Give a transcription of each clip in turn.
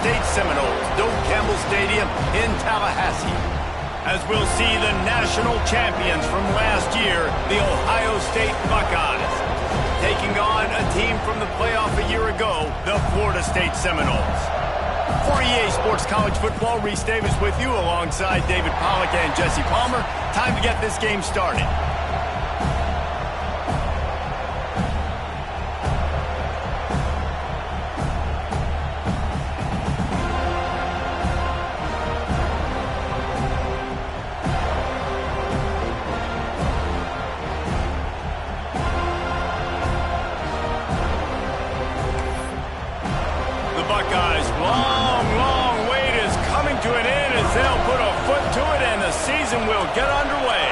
State Seminoles, Doak Campbell Stadium in Tallahassee, as we'll see the national champions from last year, the Ohio State Buckeyes, taking on a team from the playoff a year ago, the Florida State Seminoles. For EA Sports College Football, Reese Davis with you alongside David Pollack and Jesse Palmer. Time to get this game started. Will get underway.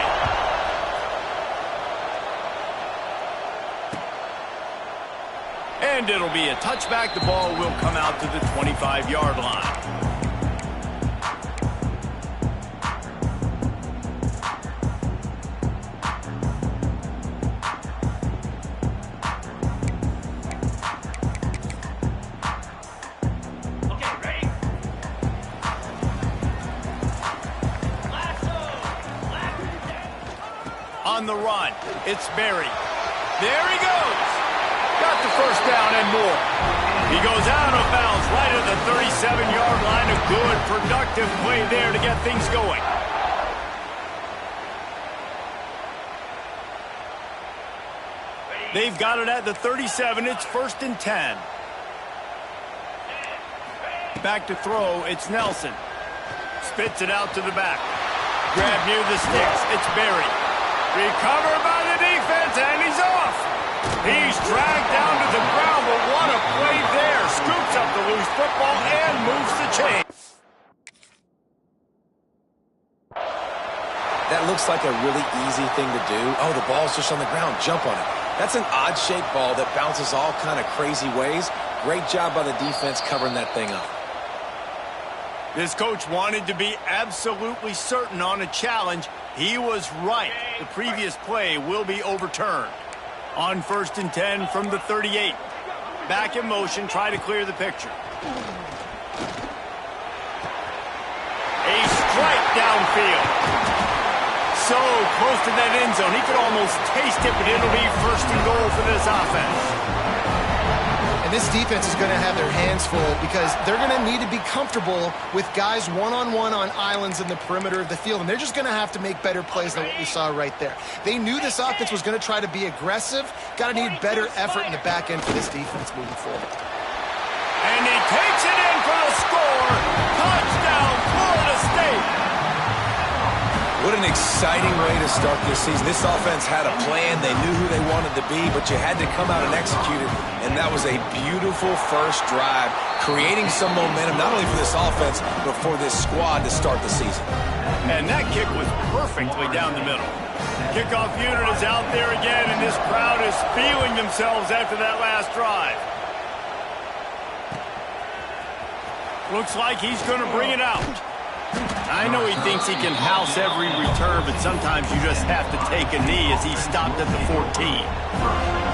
And it'll be a touchback. The ball will come out to the 25-yard line. On the run, it's Berry. There he goes. Got the first down and more. He goes out of bounds right at the 37-yard line. A good, productive play there to get things going. They've got it at the 37. It's 1st and 10. Back to throw. It's Nelson. Spits it out to the back. Grab near the sticks. It's Berry. Recovered by the defense, and he's off. He's dragged down to the ground, but what a play there. Scoops up the loose football and moves the chain. That looks like a really easy thing to do. Oh, the ball's just on the ground. Jump on it. That's an odd-shaped ball that bounces all kind of crazy ways. Great job by the defense covering that thing up. This coach wanted to be absolutely certain on a challenge. He was right. The previous play will be overturned. On 1st and 10 from the 38. Back in motion, try to clear the picture. A strike downfield. So close to that end zone. He could almost taste it, but it'll be 1st and goal for this offense. This defense is going to have their hands full because they're going to need to be comfortable with guys one-on-one on islands in the perimeter of the field, and they're just going to have to make better plays than what we saw right there. They knew this offense was going to try to be aggressive. Got to need better effort in the back end for this defense moving forward. And he takes it in for the score. Touchdown, Florida State. What an exciting way to start this season. This offense had a plan. They knew who they wanted to be, but you had to come out and execute it. And that was a beautiful first drive, creating some momentum, not only for this offense, but for this squad to start the season. And that kick was perfectly down the middle. Kickoff unit is out there again, and this crowd is feeling themselves after that last drive. Looks like he's going to bring it out. I know he thinks he can house every return, but sometimes you just have to take a knee as he stopped at the 14.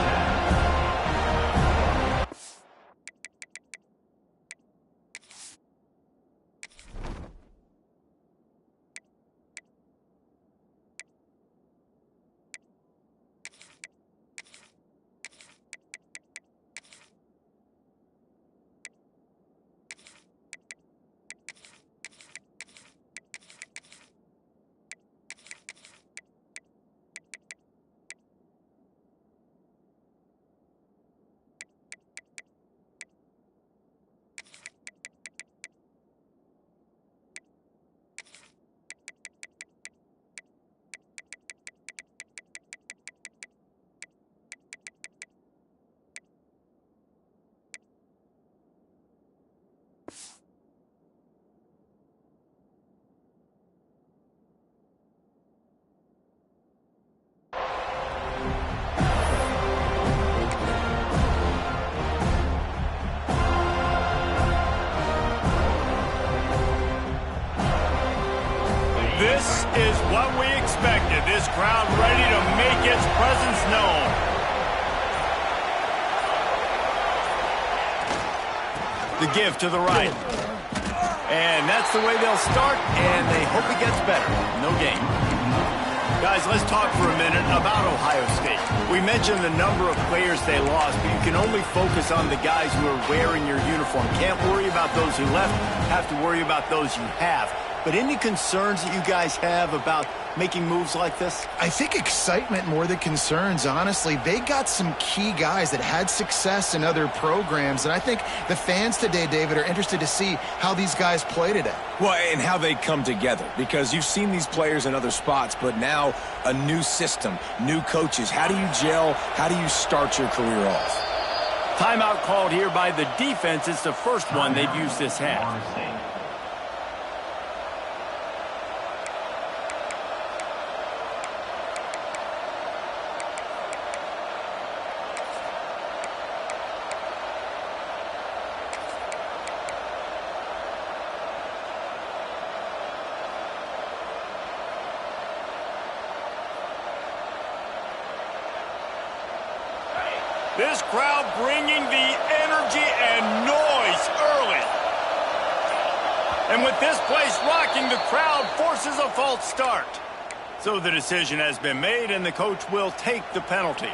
This is what we expected. This crowd ready to make its presence known. The give to the right. And that's the way they'll start, and they hope it gets better. No gain. Guys, let's talk for a minute about Ohio State. We mentioned the number of players they lost, but you can only focus on the guys who are wearing your uniform. Can't worry about those who left, have to worry about those you have. But any concerns that you guys have about making moves like this? I think excitement more than concerns, honestly. They got some key guys that had success in other programs, and I think the fans today, David, are interested to see how these guys play today. Well, and how they come together, because you've seen these players in other spots, but now a new system, new coaches. How do you gel? How do you start your career off? Timeout called here by the defense. It's the first one they've used this half. This crowd bringing the energy and noise early. And with this place rocking, the crowd forces a false start. So the decision has been made, and the coach will take the penalty.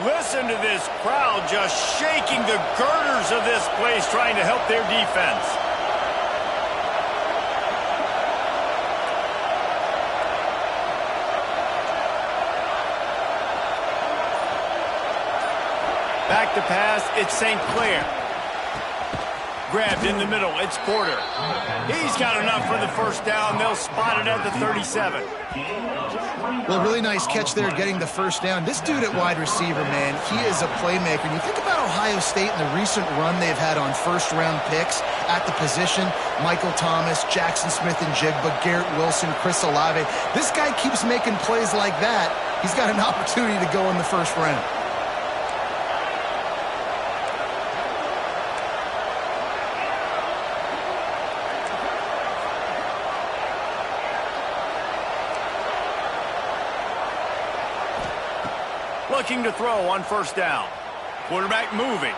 Listen to this crowd just shaking the girders of this place, trying to help their defense. Back to pass, it's St. Clair. Grabbed in the middle, it's Porter. He's got enough for the first down. They'll spot it at the 37. Well, really nice catch there getting the first down. This dude at wide receiver, man, he is a playmaker. And you think about Ohio State and the recent run they've had on first-round picks at the position. Michael Thomas, Jackson Smith-Njigba, Garrett Wilson, Chris Olave. This guy keeps making plays like that. He's got an opportunity to go in the first round. Looking to throw on first down. Quarterback moving.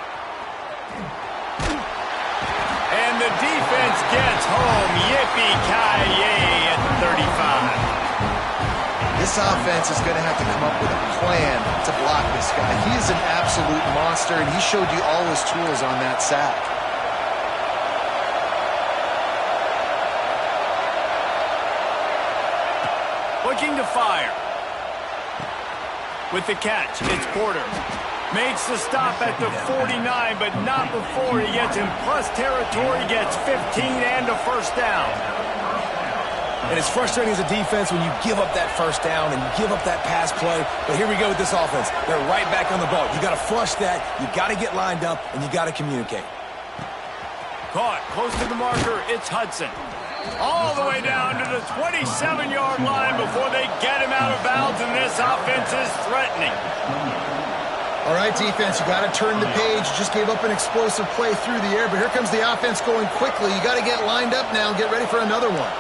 And the defense gets home. Yippee-ki-yay at the 35. This offense is going to have to come up with a plan to block this guy. He is an absolute monster, and he showed you all his tools on that sack. Looking to fire. With the catch, it's Porter. Makes the stop at the 49, but not before he gets in plus territory, gets 15 and a first down. And it's frustrating as a defense when you give up that first down and you give up that pass play. But here we go with this offense. They're right back on the ball. You got to flush that, you got to get lined up, and you got to communicate. Caught close to the marker, it's Hudson. All the way down to the 27-yard line before they get him out of bounds, and this offense is threatening. All right, defense, you got to turn the page. Just gave up an explosive play through the air, but here comes the offense going quickly. You got to get lined up now and get ready for another one.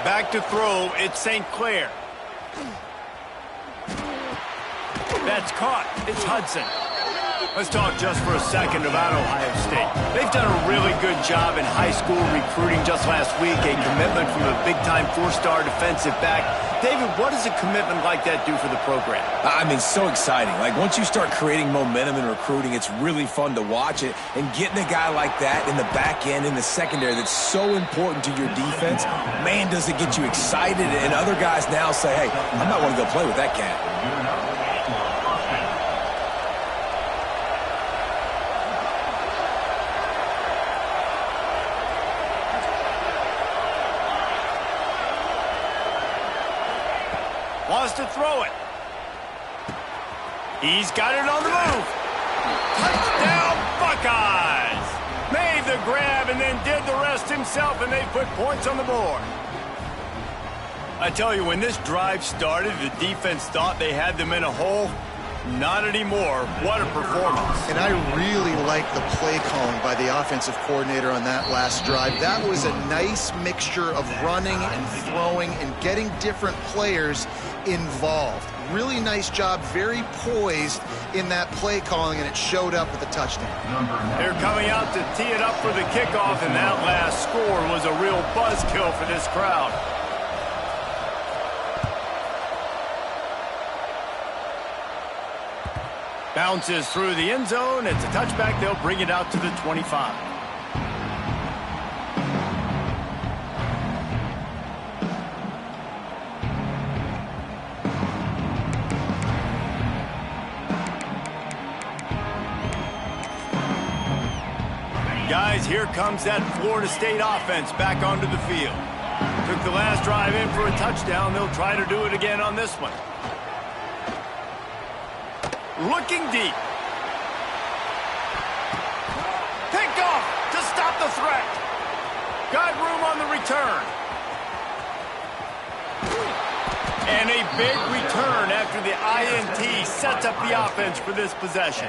Back to throw, it's St. Clair. That's caught, it's Hudson. Let's talk just for a second about Ohio State. They've done a really good job in high school recruiting just last week, a commitment from a big-time four-star defensive back. David, what does a commitment like that do for the program? I mean, so exciting. Like, once you start creating momentum in recruiting, it's really fun to watch it. And getting a guy like that in the back end, in the secondary, that's so important to your defense, man, does it get you excited. And other guys now say, hey, I might want to go play with that cat. Wants to throw it. He's got it on the move. Touchdown, Buckeyes! Made the grab and then did the rest himself, and they put points on the board. I tell you, when this drive started, the defense thought they had them in a hole. Not anymore. What a performance. And I really like the play calling by the offensive coordinator on that last drive. That was a nice mixture of running and throwing and getting different players involved. Really nice job, very poised in that play calling, and it showed up with a touchdown. They're coming out to tee it up for the kickoff, and that last score was a real buzzkill for this crowd. Bounces through the end zone. It's a touchback. They'll bring it out to the 25. Guys, here comes that Florida State offense back onto the field. Took the last drive in for a touchdown. They'll try to do it again on this one. Looking deep. Pick off to stop the threat. Got room on the return. And a big return after the INT sets up the offense for this possession.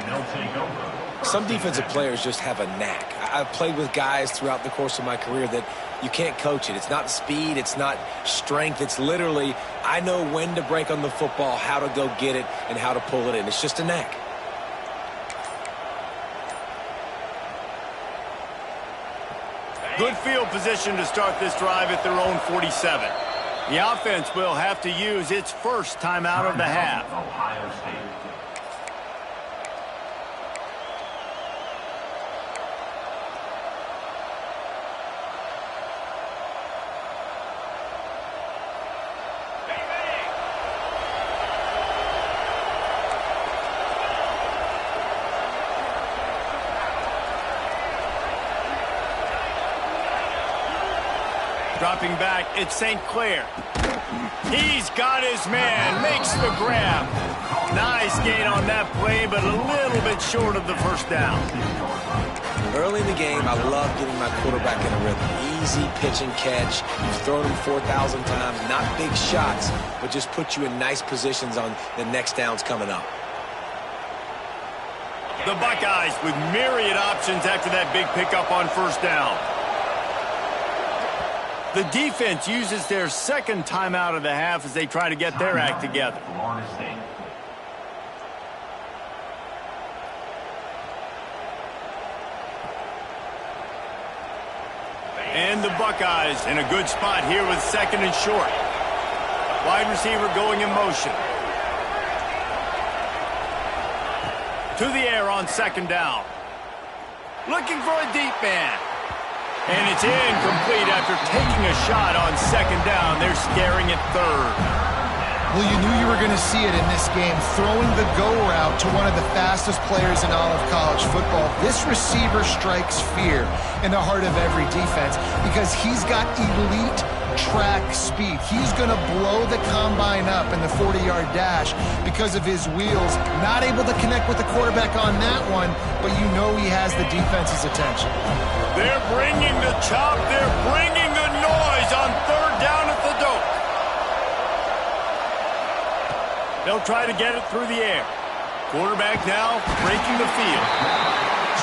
Some defensive players just have a knack. I've played with guys throughout the course of my career that you can't coach it. It's not speed. It's not strength. It's literally, I know when to break on the football, how to go get it, and how to pull it in. It's just a knack. Good field position to start this drive at their own 47. The offense will have to use its first timeout of the half. Ohio State. Dropping back, it's St. Clair. He's got his man, makes the grab. Nice gain on that play, but a little bit short of the first down. Early in the game, I love getting my quarterback in a rhythm. Easy pitch and catch. You've thrown him 4,000 times. Not big shots, but just put you in nice positions on the next downs coming up. The Buckeyes with myriad options after that big pickup on first down. The defense uses their second timeout of the half as they try to get their act together. Florida State. And the Buckeyes in a good spot here with second and short. Wide receiver going in motion. To the air on second down. Looking for a deep man. And it's incomplete after taking a shot on second down. They're scaring at third. Well, you knew you were going to see it in this game, throwing the go route to one of the fastest players in all of college football. This receiver strikes fear in the heart of every defense because he's got elite track speed. He's going to blow the combine up in the 40-yard dash because of his wheels. Not able to connect with the quarterback on that one, but you know he has the defense's attention. They're bringing the chop. They're bringing the noise on third down at the dope. They'll try to get it through the air. Quarterback now breaking the field.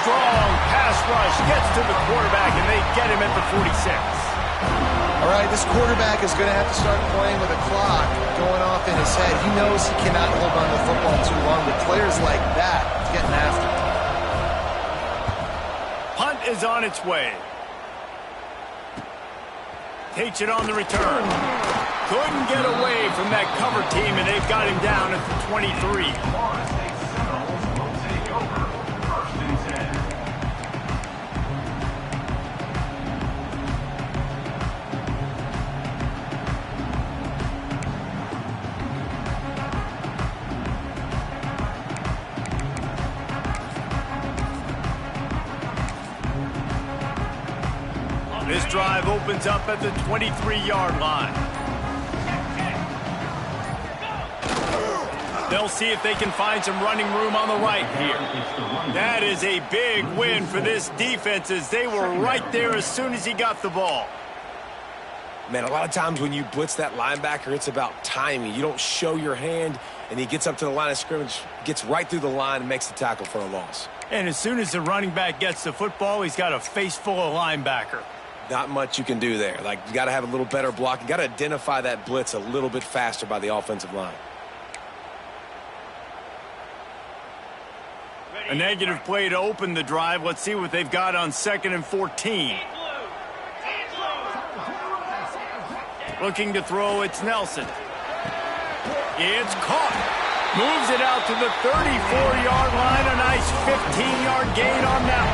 Strong pass rush gets to the quarterback, and they get him at the 46. All right, this quarterback is going to have to start playing with a clock going off in his head. He knows he cannot hold on to the football too long, but players like that getting after him. Punt is on its way. Takes it on the return. Couldn't get away from that cover team, and they've got him down at the 23. Florida State Seminoles will take over first and 10. This drive opens up at the 23-yard line. They'll see if they can find some running room on the right here. That is a big win for this defense as they were right there as soon as he got the ball. Man, a lot of times when you blitz that linebacker, it's about timing. You don't show your hand, and he gets up to the line of scrimmage, gets right through the line, and makes the tackle for a loss. And as soon as the running back gets the football, he's got a face full of linebacker. Not much you can do there. Like, you got to have a little better block. You got to identify that blitz a little bit faster by the offensive line. A negative play to open the drive. Let's see what they've got on 2nd and 14. Looking to throw, it's Nelson. It's caught. Moves it out to the 34-yard line. A nice 15-yard gain on that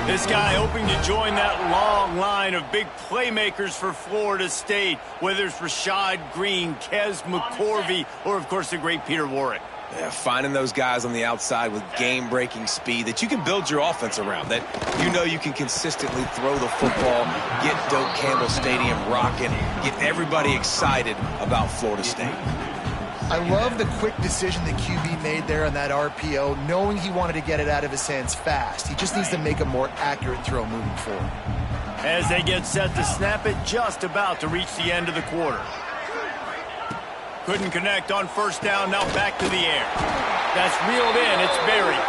one. This guy hoping to join that long line of big playmakers for Florida State, whether it's Rashad Green, Kez McCorvey, or, of course, the great Peter Warrick. Yeah, finding those guys on the outside with game-breaking speed that you can build your offense around, that you know you can consistently throw the football, get Doak Campbell Stadium rocking, get everybody excited about Florida State. I love the quick decision the QB made there on that RPO, knowing he wanted to get it out of his hands fast. He just needs to make a more accurate throw moving forward. As they get set to snap it, just about to reach the end of the quarter. Couldn't connect on 1st down, now back to the air. That's reeled in, it's buried.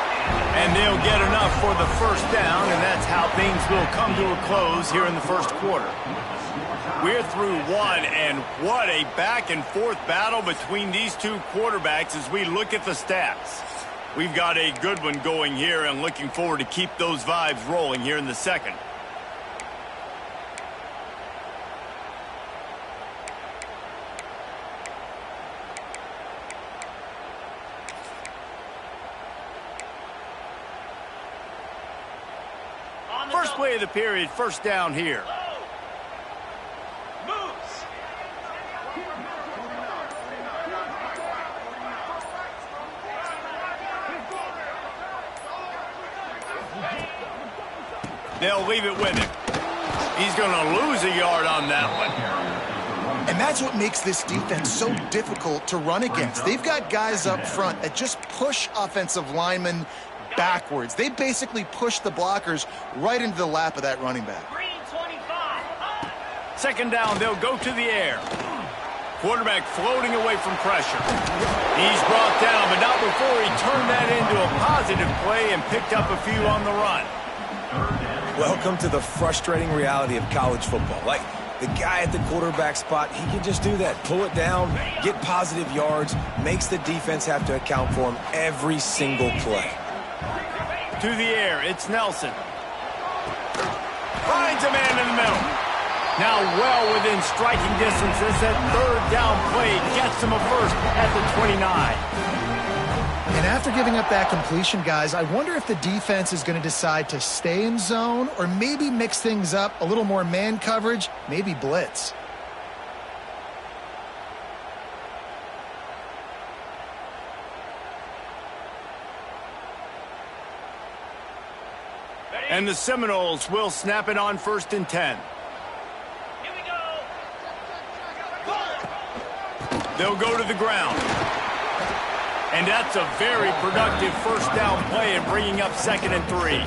And they'll get enough for the 1st down, and that's how things will come to a close here in the 1st quarter. We're through one, and what a back-and-forth battle between these two quarterbacks as we look at the stats. We've got a good one going here, and looking forward to keep those vibes rolling here in the 2nd. First play of the period, 1st down here. They'll leave it with him. He's going to lose a yard on that one. And that's what makes this defense so difficult to run against. They've got guys up front that just push offensive linemen backwards. They basically push the blockers right into the lap of that running back. 2nd down, they'll go to the air. Quarterback floating away from pressure. He's brought down, but not before he turned that into a positive play and picked up a few on the run. Welcome to the frustrating reality of college football. Like, the guy at the quarterback spot, he can just do that. Pull it down, get positive yards, makes the defense have to account for him every single play. To the air, it's Nelson. Finds a man in the middle. Now well within striking distance as that 3rd down play gets him a 1st at the 29. And after giving up that completion, guys, I wonder if the defense is going to decide to stay in zone or maybe mix things up, a little more man coverage, maybe blitz. And the Seminoles will snap it on 1st and 10. Here we go. They'll go to the ground. And that's a very productive 1st down play and bringing up 2nd and 3.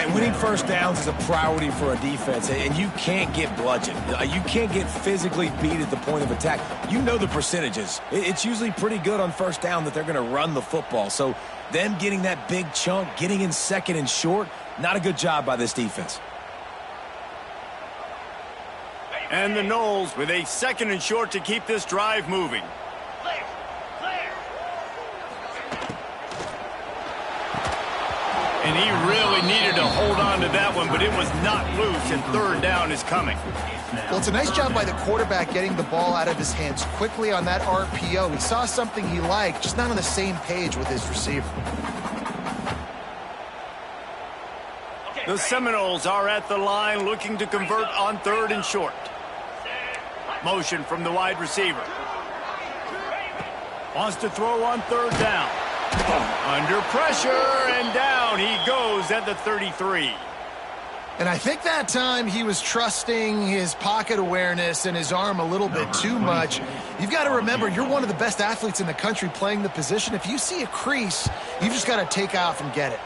And winning 1st downs is a priority for a defense, and you can't get bludgeoned. You can't get physically beat at the point of attack. You know the percentages. It's usually pretty good on 1st down that they're going to run the football. So them getting that big chunk, getting in 2nd and short, not a good job by this defense. And the Noles with a 2nd and short to keep this drive moving. And he really needed to hold on to that one, but it was not loose, and 3rd down is coming. Well, it's a nice job by the quarterback getting the ball out of his hands quickly on that RPO. He saw something he liked, just not on the same page with his receiver. The Seminoles are at the line looking to convert on 3rd and short. Motion from the wide receiver. Wants to throw on 3rd down. Under pressure, and down he goes at the 33. And I think that time he was trusting his pocket awareness and his arm a little bit too much. You've got to remember, you're one of the best athletes in the country playing the position. If you see a crease, you've just got to take off and get it.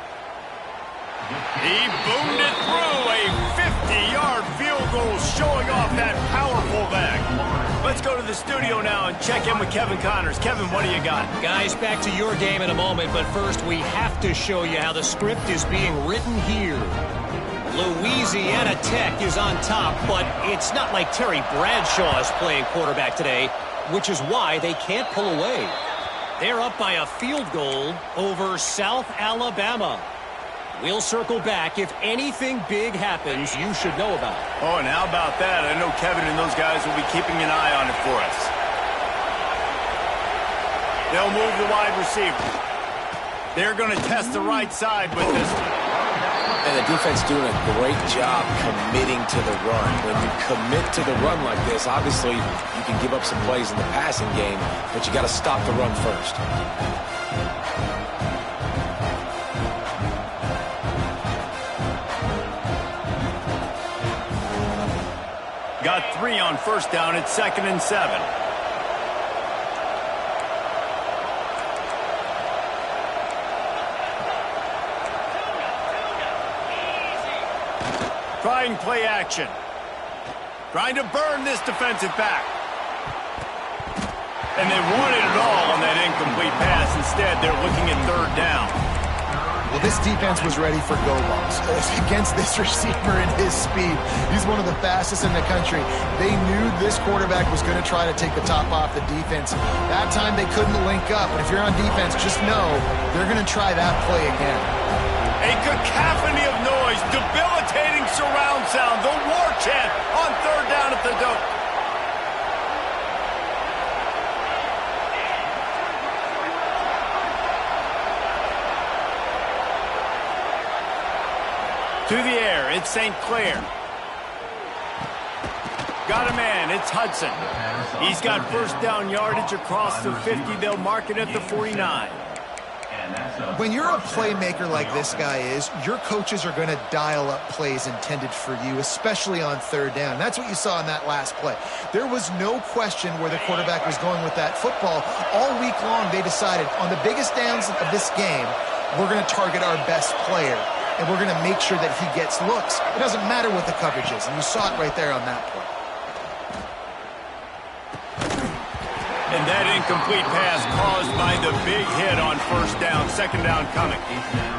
He boomed it through, a 50-yard field goal showing Let's go to the studio now and check in with Kevin Connors. Kevin, what do you got? Guys, back to your game in a moment, but first we have to show you how the script is being written here. Louisiana Tech is on top, but it's not like Terry Bradshaw is playing quarterback today, which is why they can't pull away. They're up by a field goal over South Alabama. We'll circle back. If anything big happens, you should know about it. Oh, and how about that? I know Kevin and those guys will be keeping an eye on it for us. They'll move the wide receiver. They're going to test the right side with this one. And the defense doing a great job committing to the run. When you commit to the run like this, obviously you can give up some plays in the passing game, but you got to stop the run first. Got 3 on first down. It's 2nd and 7. Trying play action. Trying to burn this defensive back. And they wanted it all on that incomplete pass. Instead, they're looking at 3rd down. Well, this defense was ready for go balls against this receiver and his speed. He's one of the fastest in the country. They knew this quarterback was going to try to take the top off the defense. That time they couldn't link up. But if you're on defense, just know they're going to try that play again. A cacophony of noise, debilitating surround sound, the war chant on 3rd down at the dope. To the air, it's St. Clair. Got a man, it's Hudson. He's got first down yardage across the 50. They'll mark it at the 49. When you're a playmaker like this guy is, your coaches are going to dial up plays intended for you, especially on 3rd down. That's what you saw in that last play. There was no question where the quarterback was going with that football. All week long, they decided on the biggest downs of this game, we're going to target our best player, and we're going to make sure that he gets looks. It doesn't matter what the coverage is, and you saw it right there on that play. And that incomplete pass caused by the big hit on first down. 2nd down coming.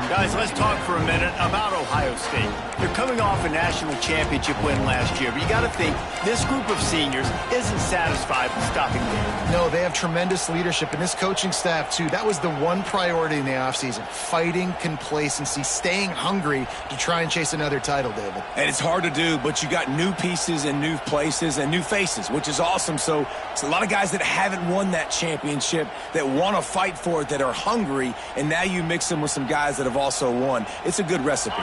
Guys, let's talk for a minute about Ohio State. They're coming off a national championship win last year, but you got to think this group of seniors isn't satisfied with stopping there. No, they have tremendous leadership, and this coaching staff, too. That was the one priority in the offseason, fighting complacency, staying hungry to try and chase another title, David. And it's hard to do, but you got new pieces and new places and new faces, which is awesome. So it's a lot of guys that haven't won that championship, that want to fight for it, that are hungry, and now you mix them with some guys that have also won. It's a good recipe.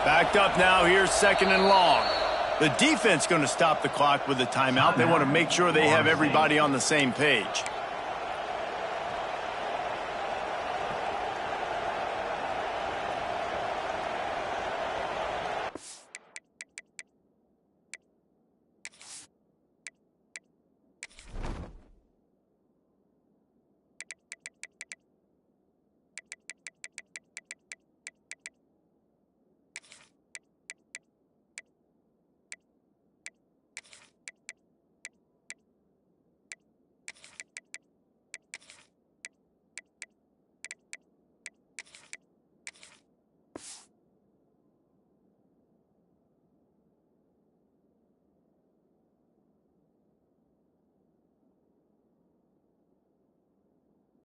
Backed up now, here's 2nd and long. The defense going to stop the clock with a timeout. They want to make sure they have everybody on the same page.